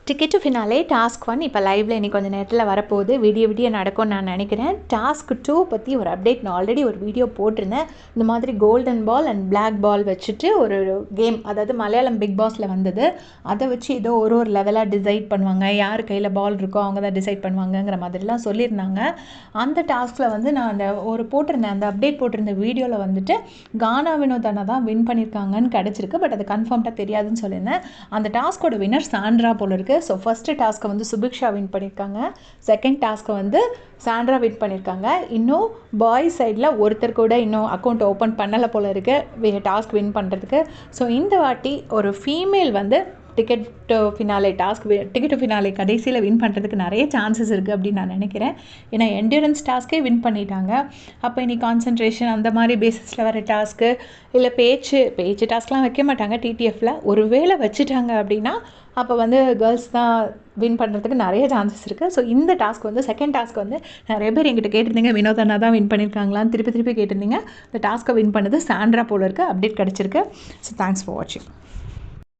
Ticket to finale task 1 இப்போ லைவில் இன்னைக்கு கொஞ்சம் நேரத்தில் வரப்போகுது. விடிய நடக்கும்னு நான் நினைக்கிறேன். டாஸ்க் 2 பற்றி ஒரு அப்டேட் நான் ஆல்ரெடி ஒரு வீடியோ போட்டிருந்தேன். இந்த மாதிரி golden ball and black ball வச்சுட்டு ஒரு கேம், அதாவது மலையாளம் பிக் பாஸில் வந்தது. அதை வச்சு ஏதோ ஒரு லெவலாக டிசைட் பண்ணுவாங்க, யார் கையில் பால் இருக்கோ அவங்க தான் டிசைட் பண்ணுவாங்கங்கிற மாதிரிலாம் சொல்லியிருந்தாங்க. அந்த டாஸ்கில் வந்து நான் அந்த அந்த அப்டேட் போட்டிருந்த வீடியோவில் வந்துட்டு கானா வினோதானா தான் வின் பண்ணியிருக்காங்கன்னு கிடச்சிருக்கு. பட் அது கன்ஃபார்ம்டாக தெரியாதுன்னு சொல்லியிருந்தேன். அந்த டாஸ்கோட வின்னர் சாண்ட்ரா போல இருக்குது. ஸோ ஃபஸ்ட்டு டாஸ்க்கை வந்து சுபிக்ஷா வின் பண்ணியிருக்காங்க, செகண்ட் டாஸ்க்கை வந்து சாண்ட்ரா வின் பண்ணியிருக்காங்க. இன்னும் பாய்ஸ் சைடில் ஒருத்தர் கூட இன்னும் அக்கௌண்ட் ஓப்பன் பண்ணலை போல இருக்குது டாஸ்க் வின் பண்ணுறதுக்கு. ஸோ இந்த வாட்டி ஒரு ஃபீமேல் வந்து டிக்கெட் டு ஃபினாலே கடைசியில் வின் பண்ணுறதுக்கு நிறைய சான்சஸ் இருக்குது அப்படின்னு நான் நினைக்கிறேன். ஏன்னா என்டூரன்ஸ் டாஸ்க்கே வின் பண்ணிட்டாங்க. அப்போ இனி கான்சன்ட்ரேஷன் அந்த மாதிரி பேசிஸில் வர டாஸ்க்கு இல்லை பேச்சு டாஸ்க்லாம் வைக்க மாட்டாங்க டிடிஎஃப்பில். ஒரு வேளை வச்சுட்டாங்க அப்படின்னா அப்போ வந்து கேர்ள்ஸ் தான் வின் பண்ணுறதுக்கு நிறைய சான்சஸ் இருக்குது. ஸோ இந்த டாஸ்க் வந்து செகண்ட் டாஸ்க் வந்து நிறைய பேர் என்கிட்ட கேட்டிருந்தீங்க, வினோதனா தான் வின் பண்ணியிருக்காங்களான்னு திருப்பி கேட்டிருந்தீங்க. இந்த டாஸ்க்கை வின் பண்ணது சாண்ட்ரா போல இருக்குது. அப்டேட் கிடச்சிருக்கு. ஸோ தேங்க்ஸ் ஃபார் வாட்சிங்.